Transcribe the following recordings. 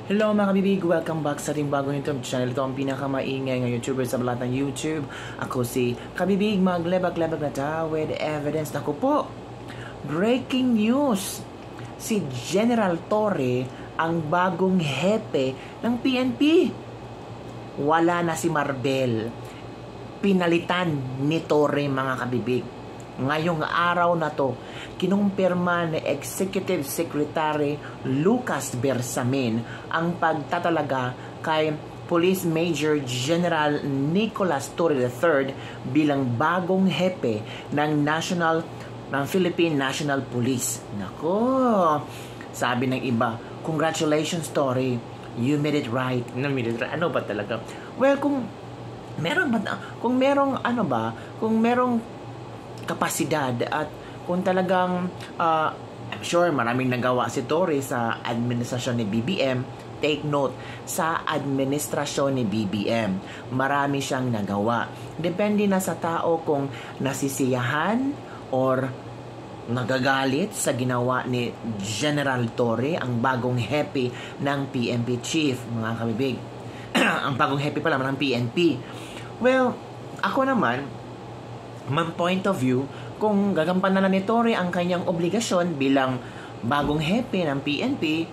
Hello mga kabibig! Welcome back sa ating bagong YouTube channel. Ito ang pinakamaingay ng YouTuber sa balat ng YouTube. Ako si Kabibig, maglebag-lebag na ta with evidence. Naku po! Breaking news! Si General Torre ang bagong hepe ng PNP. Wala na si Marbel. Pinalitan ni Torre mga kabibig. Ngayong araw na to, kinumpirma ni Executive Secretary Lucas Bersamin ang pagtatalaga kay Police Major General Nicolas Torre III bilang bagong hepe ng Philippine National Police. Nako, sabi ng iba, congratulations Torre, you made it right. Ano ba talaga? Well, kung merong kapasidad at kung talagang I'm sure maraming nagawa si Torre sa administrasyon ni BBM. Take note, sa administrasyon ni BBM marami siyang nagawa. Depende na sa tao kung nasisiyahan or nagagalit sa ginawa ni General Torre, ang bagong hepe ng PNP chief, mga kabibig. Ang bagong hepe pala ng PNP. Well, ako naman, point of view, kung gagampanan na ni Torre ang kanyang obligasyon bilang bagong hepe ng PNP,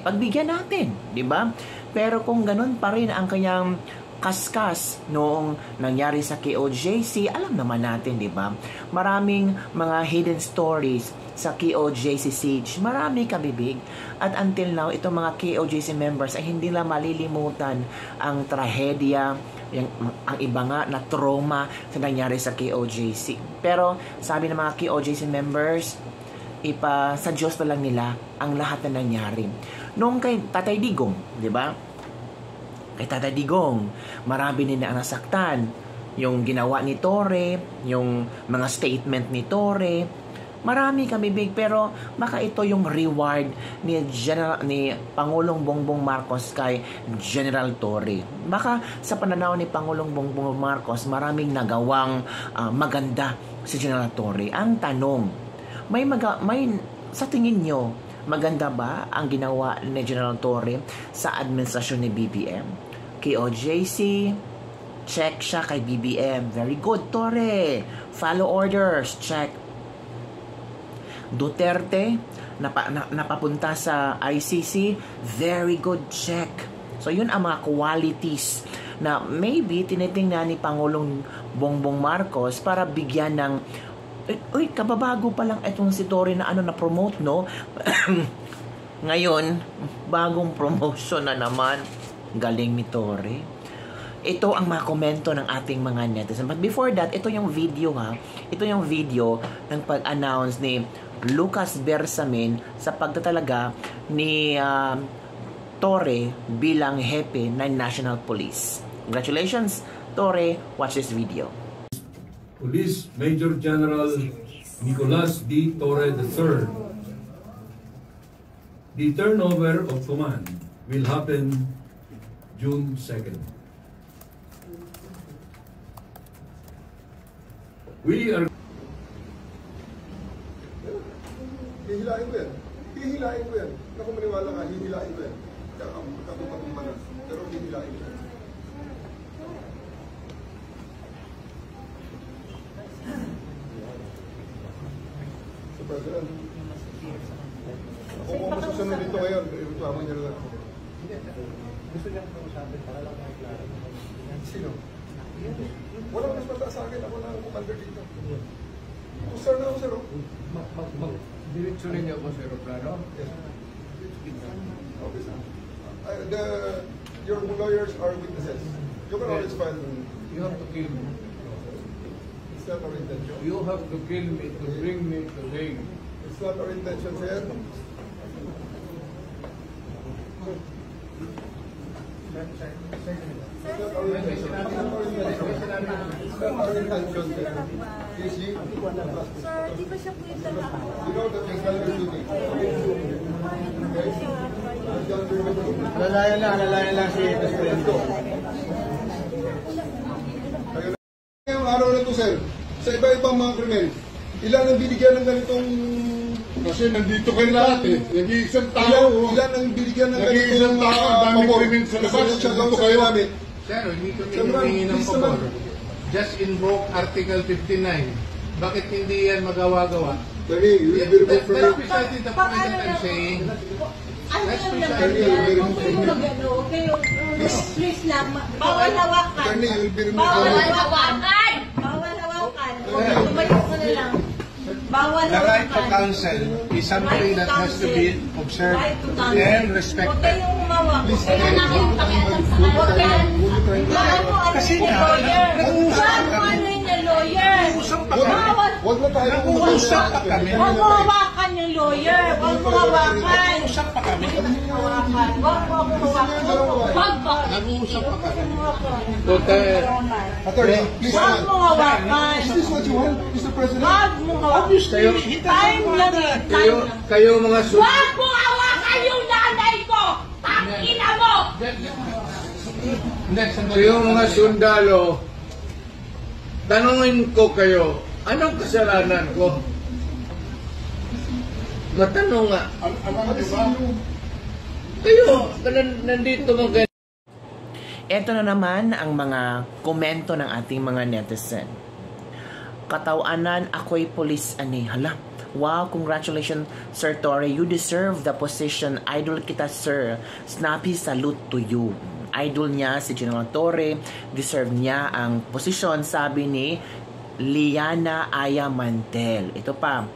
pagbigyan natin, di ba? Pero kung ganun pa rin ang kanyang kaskas noong nangyari sa KOJC, alam naman natin, di ba? Maraming mga hidden stories sa KOJC siege. Marami kabibig. At until now, itong mga KOJC members ay hindi na malilimutan ang trahedya, ang iba nga na trauma sa nangyari sa KOJC. Pero sabi ng mga KOJC members, sa Diyos na lang nila ang lahat na nangyari. Noong kay Tatay Digong, di ba? Kay Tatay Digong, marami nila ang nasaktan. Yung ginawa ni Torre, yung mga statement ni Torre, marami kabibig, pero baka ito yung reward ni Pangulong Bongbong Marcos kay General Torre. Baka sa pananaw ni Pangulong Bongbong Marcos, maraming nagawang maganda si General Torre. Ang tanong, sa tingin nyo, maganda ba ang ginawa ni General Torre sa administrasyon ni BBM? KOJC, check siya kay BBM. Very good, Torre. Follow orders, check. Duterte, napapunta sa ICC, very good, check. So yun ang mga qualities na maybe tinitingnan ni Pangulong Bongbong Marcos para bigyan ng kababago pa lang itong si Torre na na-promote, no? Ngayon, bagong promotion na naman. Galing ni Torre. Ito ang mga komento ng ating mga netizens. But before that, ito yung video Ito yung video ng pag-announce ni Lucas Bersamin sa pagtatalaga ni Torre bilang hepe ng National Police. Congratulations, Torre. Watch this video. Police Major General Nicolas D. Torre III. The turnover of command will happen June 2nd. We are... Hihilain ko yan. Hihilain ko yan. Naku, maniwala ka, hihilain ko yan. Katong manas. Pero hihilain ko yan. So, President, kung masusunod dito ngayon, reklamo niya lang ako. Gusto niya kausapin para lang makiklaro. Sino? Walang mas mata sa akin. Ako na ang commander dito. Sir na ako, sir. Diretso rin niyo po sa aeroplano? Yes. Okay, sir. Your lawyers are witnesses. You can always file. You have to kill me. It's not our intention. You have to kill me to bring me to Hague. It's not our intention, sir. Sir, di ba siya po yung talaga? You know that you've done your duty. Alalayan lang si Presidente. Ngayong araw na ito, sir, sa iba-ibang mga krimen, ilan ang binigyan ng ganitong Kasi nandito kayo lahat eh. Nag-iisang tao. Ilan ang binigyan ng Nag-iisang tao. Ang daming pabor? krimen sa labas. Presidential Nandito loan sa kayo. namin. Sir, hindi kami Sir, humingi ng please pabor. naman. Just invoke Article 59. Bakit hindi yan magawa-gawa? Attorney, you will be removed from That's it. precisely the point that I'm saying. Ano That's yung precisely naman Attorney, yan? Huwag kayong mag-ano, huwag kayong, please lang, bawal hawakan. Attorney, you will be removed Bawal from it. hawakan! Bawal hawakan. Tumayo ka na lang. Bawal The right to hawakan. counsel is something that has to be observed Right to counsel. and Huwag respected. kayong umawak. Huwag kayong nakipakialam sa kanila. Huwag kayong, Kasi ano nga, lawyer. nag-uusap Huwag mo ano yung lawyer. Nag-uusap pa kami. Bawal. Huwag na tayo Nag-uusap pa kami. Huwag mo hawakan yung lawyer. Huwag mo hawakan. Nag-uusap pa kami. Hawakan. Huwag mo ako hawakan. Huwag ba? Nag-uusap pa kami. Attorney, please Huwag mo hawakan. Is this what you want, Mr. President? Huwag mo hawakan. Time lang eh. Time lang. Kayo mga Huwag mo hawakan yung nanay ko! Tangina mo! Kayo mga sundalo, tanungin ko kayo, anong kasalanan ko? Matanong nga. Alam niyo ba? Kayo, nandito mo kayo. Ito na naman ang mga komento ng ating mga netizen. Katawanan, ako'y police ani. Hala, wow, congratulations, Sir Torre. You deserve the position. Idol kita, sir. Snappy salute to you. Idol niya si General Torre. Deserve niya ang posisyon, sabi ni Liana Aya Mantel. Ito pa.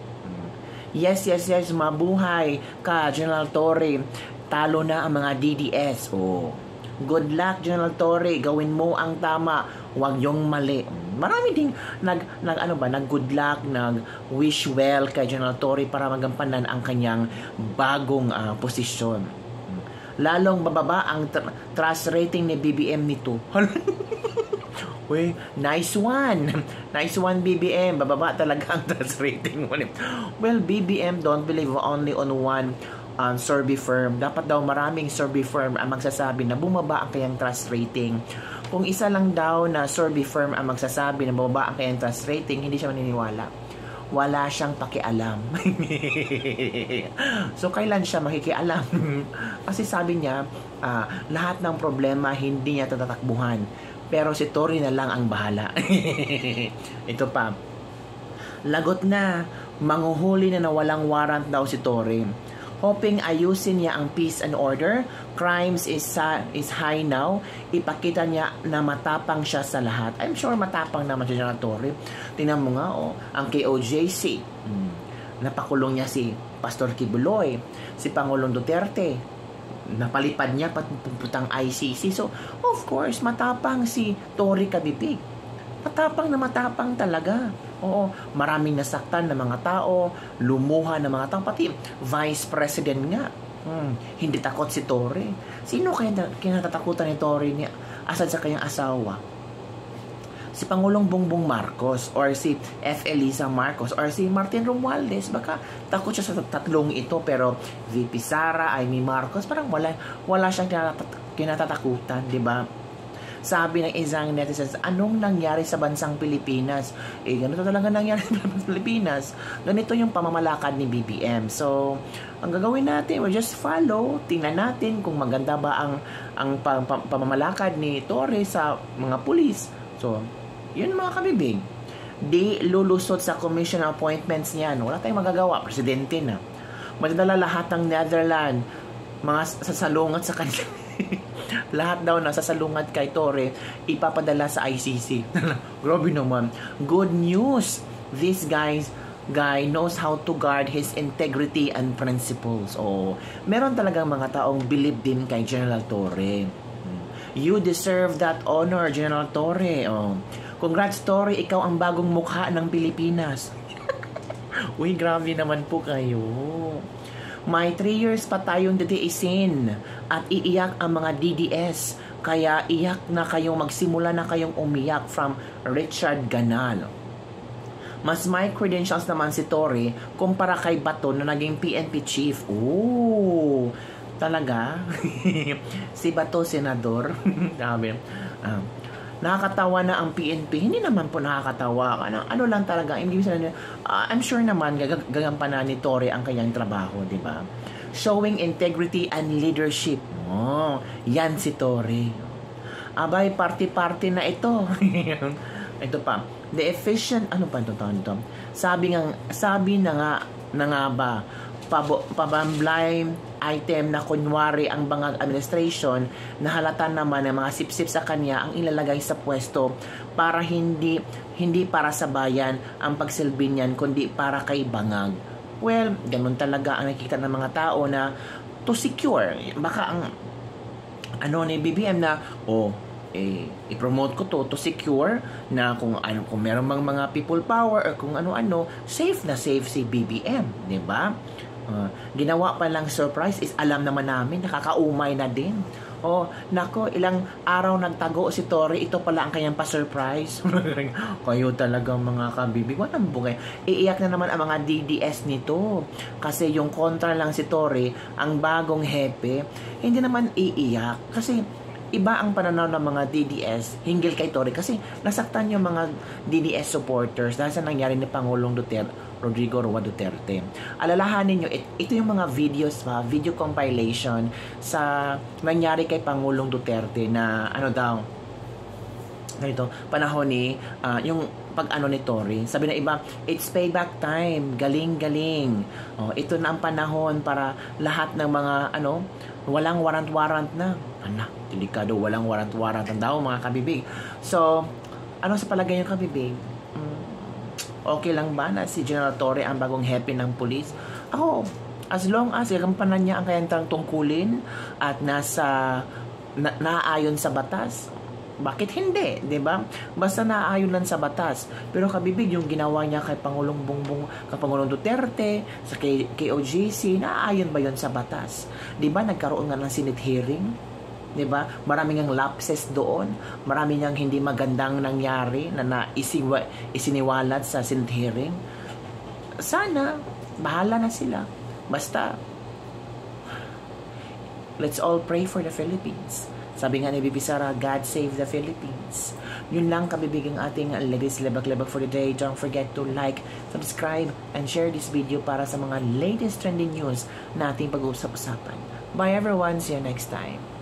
Yes, mabuhay ka, General Torre. Talo na ang mga DDS. Oh. Good luck, General Torre. Gawin mo ang tama. Huwag yung mali. Marami ding nag-good luck, nag-wish well kay General Torre para magampanan ang kanyang bagong posisyon. Lalong bababa ang trust rating ni BBM nito. Uy, nice one. Nice one, BBM. Bababa talaga ang trust rating mo. Well, BBM don't believe only on one survey firm. Dapat daw maraming survey firm ang magsasabi na bumaba ang kanyang trust rating. Kung isa lang daw na survey firm ang magsasabi na bumaba ang kanyang trust rating, hindi siya maniniwala. Wala siyang pakialam. So, kailan siya makikialam? Kasi sabi niya, lahat ng problema hindi niya tatatakbuhan. Pero si Torre na lang ang bahala. Ito pa. Lagot na. Manghuhuli na walang warrant daw si Torre. Hoping ayusin niya ang peace and order. Crimes is high now. Ipakita niya na matapang siya sa lahat. I'm sure matapang naman siya na Torre. Tingnan mo nga, ang KOJC. Napakulong niya si Pastor Kibuloy. Si Pangulong Duterte. Napalipad niya putang ICC. So, of course, matapang si Torre Kabibig. Matapang talaga. Oo, maraming nasaktan na mga tao, lumuha na mga tao, pati Vice President nga. Hindi takot si Torre. Sino kaya kinatatakutan ni Torre asad sa kanyang asawa? Si Pangulong Bongbong Marcos or si F. Elisa Marcos or si Martin Romualdez. Baka takot siya sa tatlong ito, pero VP Sara, Amy Marcos, parang wala siyang kinatatakutan, di ba? Sabi ng isang netizens, anong nangyari sa bansang Pilipinas? Ganito talaga nangyari sa Pilipinas. Ganito yung pamamalakad ni BBM. So, ang gagawin natin, we'll just follow. Tingnan natin kung maganda ba ang pamamalakad ni Torre sa mga pulis. So, yun mga kabibig. Di lulusot sa commission appointments niyan. Wala tayong magagawa. Presidente na. Madadala lahat ng Netherlands. Mga sasalungat sa kanila. Lahat daw na sasalungat kay Torre ipapadala sa ICC. Grabe naman. Good news. This guy knows how to guard his integrity and principles. Meron talagang mga taong believe din kay General Torre. You deserve that honor, General Torre. Congrats, Torre. Ikaw ang bagong mukha ng Pilipinas. Uy, grabe naman po kayo. May 3 years pa tayong ditiisin at iiyak ang mga DDS. Kaya iyak na kayong magsimula na kayong umiyak, from Richard Ganal. Mas may credentials naman si Torre kumpara kay Bato na naging PNP chief. Talaga? Si Bato, senador. nakakatawa na ang PNP. Hindi naman po nakakatawa. Ano lang talaga, ibig sabihin, I'm sure naman gagampanan ni Torre ang kanyang trabaho, di ba? Showing integrity and leadership. Oh, yan si Torre. Abay, party-party na ito. Ito pa. The efficient, ano pa ito? Sabi na nga ba, pabamblay item na kunwari ang bangag administration na halata naman ng mga sipsip sa kanya ang ilalagay sa pwesto para hindi para sa bayan ang pagsilbi niyan kundi para kay bangag. Well, ganun talaga ang nakikita ng mga tao na to secure. Baka ang ni BBM na i-promote ko to secure na kung meron mang mga people power or kung ano-ano, safe na safe si BBM, 'di ba? Ginawa pa lang surprise is alam naman namin, nakakaumay na din. Nako, ilang araw nagtago si Torre, ito pala ang kanyang pa-surprise. Kayo talaga mga kabibig, walang bungay. Iiyak na naman ang mga DDS nito. Kasi yung kontra lang si Torre, ang bagong hepe, hindi naman iiyak. Kasi iba ang pananaw ng mga DDS hinggil kay Torre kasi nasaktan yung mga DDS supporters dahil sa nangyari ni Pangulong Rodrigo Roa Duterte. Alalahanin nyo, ito yung mga video compilation sa nangyari kay Pangulong Duterte na panahon ni yung pag-ano ni Torre. Sabi na iba, it's payback time, galing. Ito na ang panahon para lahat ng mga walang warrant na. Delikado, walang warrant ang daw mga kabibig. So, sa palagay yung kabibig? Okay lang ba na si General Torre ang bagong hepe ng pulis? Ako, as long as gagampanan niya ang kanyang tungkulin at naaayon sa batas, bakit hindi, 'di ba? Basta naaayon lang sa batas. Pero kabibig yung ginawa niya kay Pangulong Duterte, sa KOJC, naaayon ba 'yon sa batas? 'Di ba nagkaroon nga ng Senate hearing? 'Di ba? Maraming ang lapses doon, maraming ang hindi magandang nangyari na isiniwalat sa Senate hearing. Sana bahala na sila. Basta let's all pray for the Philippines. Sabi nga ni Bibi Sara, God save the Philippines. Yun lang kabibigang ating latest lebak-lebak for the day. Don't forget to like, subscribe, and share this video para sa mga latest trending news na ating pag-uusap-usapan. Bye everyone, see you next time.